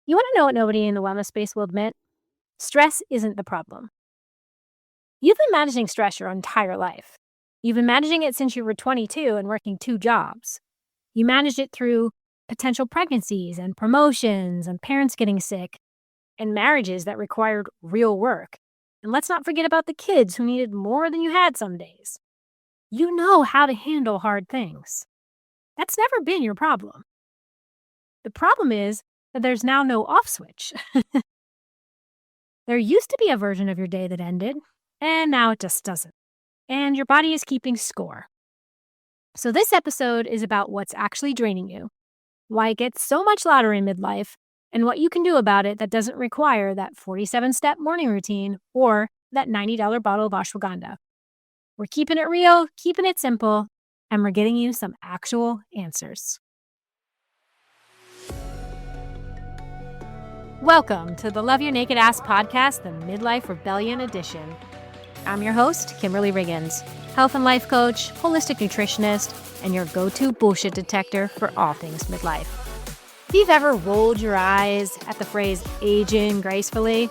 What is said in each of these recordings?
You want to know what nobody in the wellness space will admit? Stress isn't the problem. You've been managing stress your entire life. You've been managing it since you were 22 and working two jobs. You managed it through potential pregnancies and promotions and parents getting sick and marriages that required real work. And let's not forget about the kids who needed more than you had some days. You know how to handle hard things. That's never been your problem. The problem is that there's now no off switch. There used to be a version of your day that ended, and now it just doesn't. And your body is keeping score. So, this episode is about what's actually draining you, why it gets so much louder in midlife, and what you can do about it that doesn't require that 47-step morning routine or that $90 bottle of ashwagandha. We're keeping it real, keeping it simple, and we're getting you some actual answers. Welcome to the Love Your Naked Ass podcast, the Midlife Rebellion edition. I'm your host, Kimberly Riggins, health and life coach, holistic nutritionist, and your go-to bullshit detector for all things midlife. If you've ever rolled your eyes at the phrase aging gracefully,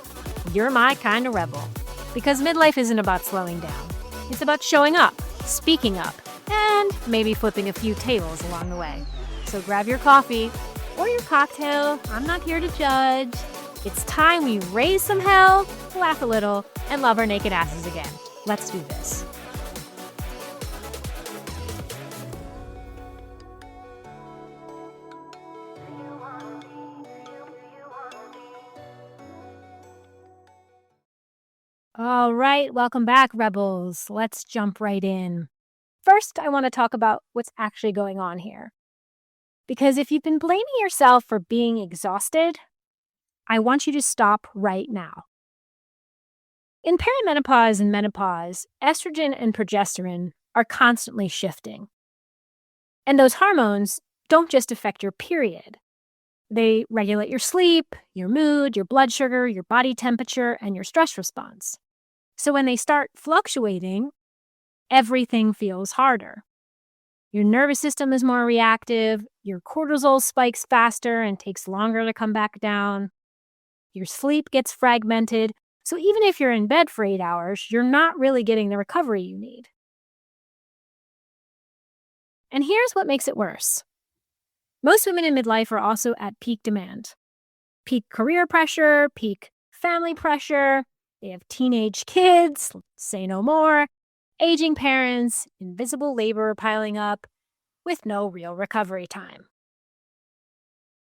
you're my kind of rebel. Because midlife isn't about slowing down. It's about showing up, speaking up, and maybe flipping a few tables along the way. So grab your coffee or your cocktail. I'm not here to judge. It's time we raise some hell, laugh a little, and love our naked asses again. Let's do this. All right, welcome back, rebels. Let's jump right in. First, I want to talk about what's actually going on here. Because if you've been blaming yourself for being exhausted, I want you to stop right now. In perimenopause and menopause, estrogen and progesterone are constantly shifting. And those hormones don't just affect your period. They regulate your sleep, your mood, your blood sugar, your body temperature, and your stress response. So when they start fluctuating, everything feels harder. Your nervous system is more reactive, your cortisol spikes faster and takes longer to come back down. Your sleep gets fragmented, so even if you're in bed for 8 hours, you're not really getting the recovery you need. And here's what makes it worse. Most women in midlife are also at peak demand. Peak career pressure, peak family pressure. They have teenage kids, say no more, aging parents, invisible labor piling up, with no real recovery time.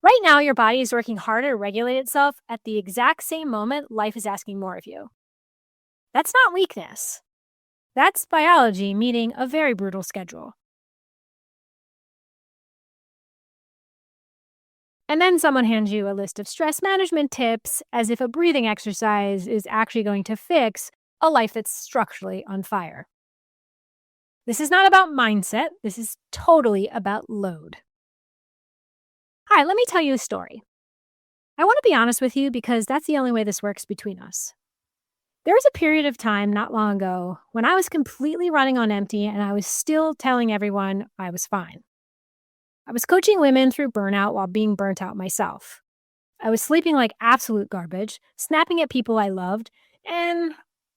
Right now, your body is working harder to regulate itself at the exact same moment life is asking more of you. That's not weakness. That's biology meeting a very brutal schedule. And then someone hands you a list of stress management tips as if a breathing exercise is actually going to fix a life that's structurally on fire. This is not about mindset. This is totally about load. Hi, let me tell you a story. I want to be honest with you because that's the only way this works between us. There was a period of time not long ago when I was completely running on empty and I was still telling everyone I was fine. I was coaching women through burnout while being burnt out myself. I was sleeping like absolute garbage, snapping at people I loved, and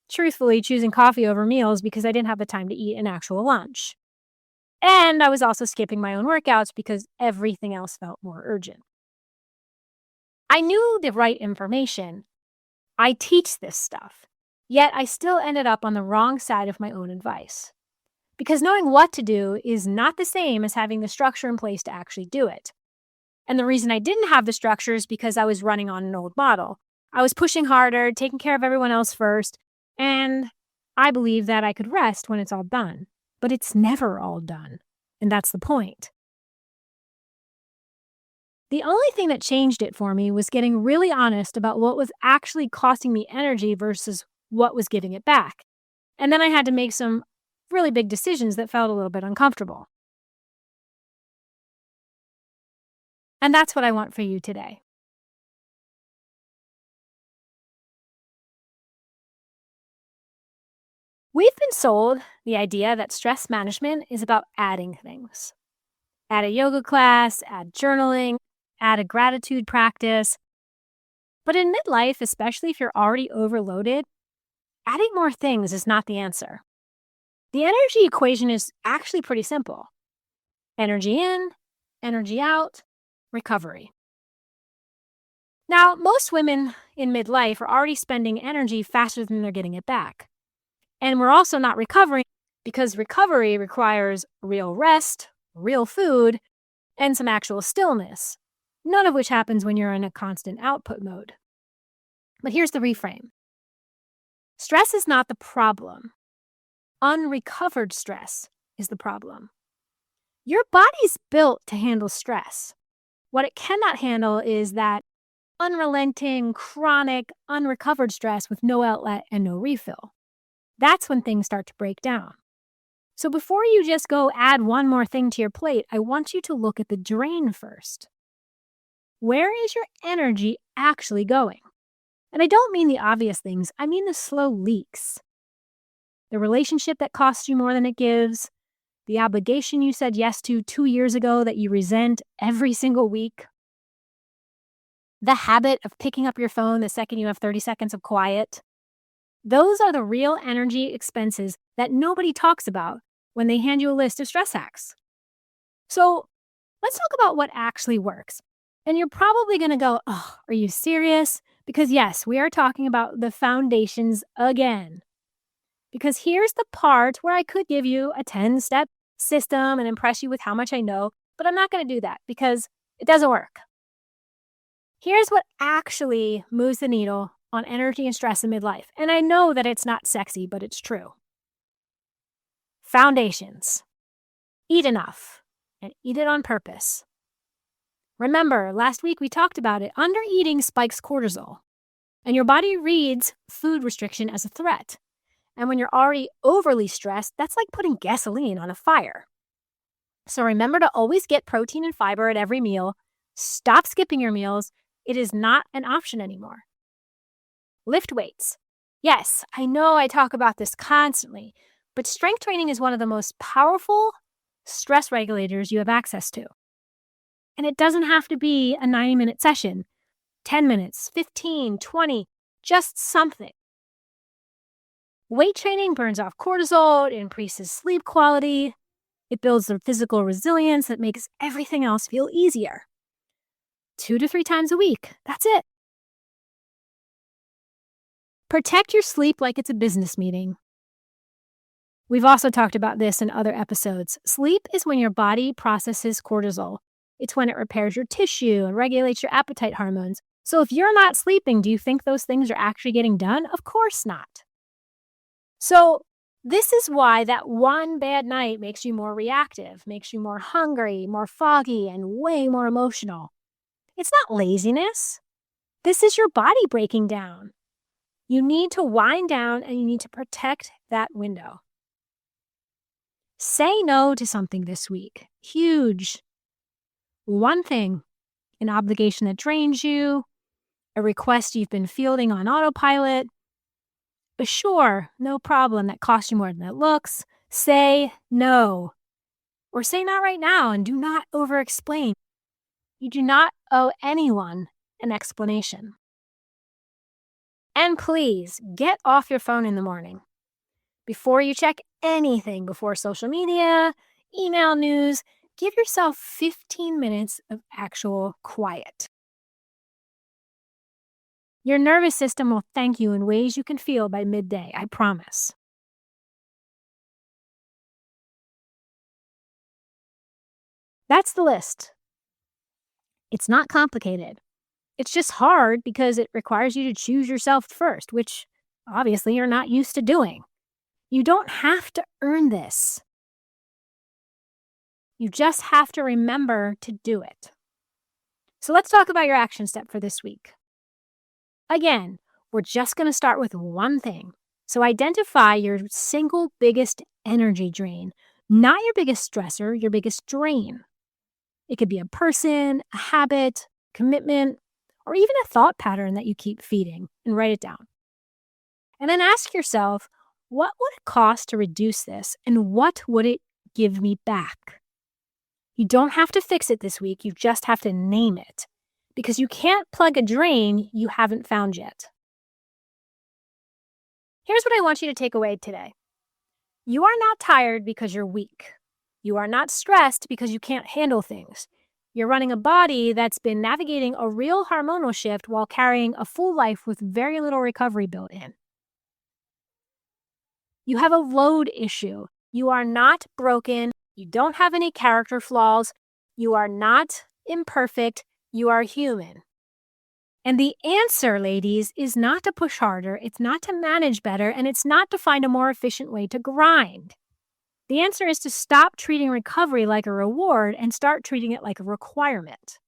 truthfully choosing coffee over meals because I didn't have the time to eat an actual lunch. And I was also skipping my own workouts because everything else felt more urgent. I knew the right information. I teach this stuff. Yet I still ended up on the wrong side of my own advice. Because knowing what to do is not the same as having the structure in place to actually do it. And the reason I didn't have the structure is because I was running on an old model. I was pushing harder, taking care of everyone else first, and I believe that I could rest when it's all done. But it's never all done. And that's the point. The only thing that changed it for me was getting really honest about what was actually costing me energy versus what was giving it back. And then I had to make some really big decisions that felt a little bit uncomfortable. And that's what I want for you today. We've been sold the idea that stress management is about adding things. Add a yoga class, add journaling, add a gratitude practice. But in midlife, especially if you're already overloaded, adding more things is not the answer. The energy equation is actually pretty simple: energy in, energy out, recovery. Now, most women in midlife are already spending energy faster than they're getting it back. And we're also not recovering because recovery requires real rest, real food, and some actual stillness, none of which happens when you're in a constant output mode. But here's the reframe: stress is not the problem. Unrecovered stress is the problem. Your body's built to handle stress. What it cannot handle is that unrelenting, chronic, unrecovered stress with no outlet and no refill. That's when things start to break down. So before you just go add one more thing to your plate, I want you to look at the drain first. Where is your energy actually going? And I don't mean the obvious things, I mean the slow leaks. The relationship that costs you more than it gives, the obligation you said yes to 2 years ago that you resent every single week, the habit of picking up your phone the second you have 30 seconds of quiet. Those are the real energy expenses that nobody talks about when they hand you a list of stress hacks. So let's talk about what actually works. And you're probably going to go, oh, are you serious? Because yes, we are talking about the foundations again. Because here's the part where I could give you a 10-step system and impress you with how much I know, but I'm not going to do that because it doesn't work. Here's what actually moves the needle on energy and stress in midlife. And I know that it's not sexy, but it's true. Foundations. Eat enough and eat it on purpose. Remember, last week we talked about it. Undereating spikes cortisol, and your body reads food restriction as a threat. And when you're already overly stressed, that's like putting gasoline on a fire. So remember to always get protein and fiber at every meal. Stop skipping your meals. It is not an option anymore. Lift weights. Yes, I know I talk about this constantly, but strength training is one of the most powerful stress regulators you have access to. And it doesn't have to be a 90-minute session, 10 minutes, 15, 20, just something. Weight training burns off cortisol, it increases sleep quality, it builds the physical resilience that makes everything else feel easier. 2 to 3 times a week, that's it. Protect your sleep like it's a business meeting. We've also talked about this in other episodes. Sleep is when your body processes cortisol. It's when it repairs your tissue and regulates your appetite hormones. So if you're not sleeping, do you think those things are actually getting done? Of course not. So this is why that one bad night makes you more reactive, makes you more hungry, more foggy, and way more emotional. It's not laziness. This is your body breaking down. You need to wind down and you need to protect that window. Say no to something this week. Huge. One thing, an obligation that drains you, a request you've been fielding on autopilot. Sure, no problem, that costs you more than it looks. Say no. Or say not right now and do not over-explain. You do not owe anyone an explanation. And please, get off your phone in the morning. Before you check anything, before social media, email, news, give yourself 15 minutes of actual quiet. Your nervous system will thank you in ways you can feel by midday, I promise. That's the list. It's not complicated. It's just hard because it requires you to choose yourself first, which obviously you're not used to doing. You don't have to earn this. You just have to remember to do it. So let's talk about your action step for this week. Again, we're just going to start with one thing. So identify your single biggest energy drain, not your biggest stressor, your biggest drain. It could be a person, a habit, commitment, or even a thought pattern that you keep feeding, and write it down. And then ask yourself, what would it cost to reduce this, and what would it give me back? You don't have to fix it this week, you just have to name it. because you can't plug a drain you haven't found yet. Here's what I want you to take away today. You are not tired because you're weak. You are not stressed because you can't handle things. You're running a body that's been navigating a real hormonal shift while carrying a full life with very little recovery built in. You have a load issue. You are not broken. You don't have any character flaws. You are not imperfect. You are human. And the answer, ladies, is not to push harder. It's not to manage better. And it's not to find a more efficient way to grind. The answer is to stop treating recovery like a reward and start treating it like a requirement.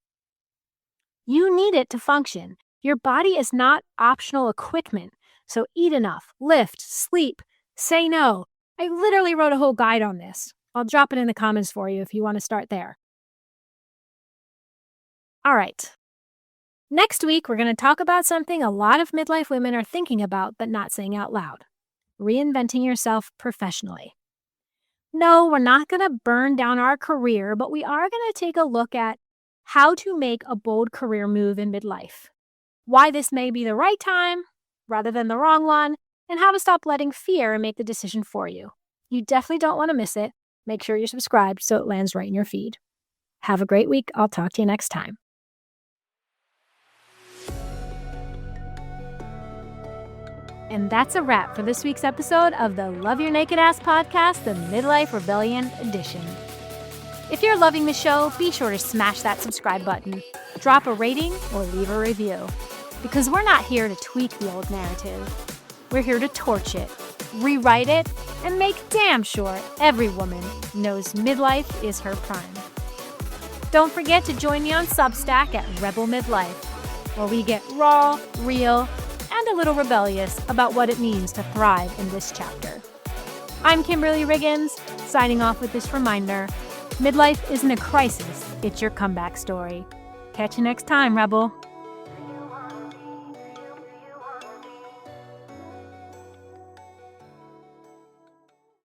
You need it to function. Your body is not optional equipment. So eat enough, lift, sleep, say no. I literally wrote a whole guide on this. I'll drop it in the comments for you if you want to start there. All right. Next week, we're going to talk about something a lot of midlife women are thinking about but not saying out loud. Reinventing yourself professionally. No, we're not going to burn down our career, but we are going to take a look at how to make a bold career move in midlife, why this may be the right time rather than the wrong one, and how to stop letting fear make the decision for you. You definitely don't want to miss it. Make sure you're subscribed so it lands right in your feed. Have a great week. I'll talk to you next time. And that's a wrap for this week's episode of the Love Your Naked Ass podcast, the Midlife Rebellion edition. If you're loving the show, be sure to smash that subscribe button, drop a rating, or leave a review. Because we're not here to tweak the old narrative. We're here to torch it, rewrite it, and make damn sure every woman knows midlife is her prime. Don't forget to join me on Substack at Rebel Midlife, where we get raw, real, and a little rebellious about what it means to thrive in this chapter. I'm Kimberly Riggins, signing off with this reminder: midlife isn't a crisis, it's your comeback story. Catch you next time, Rebel.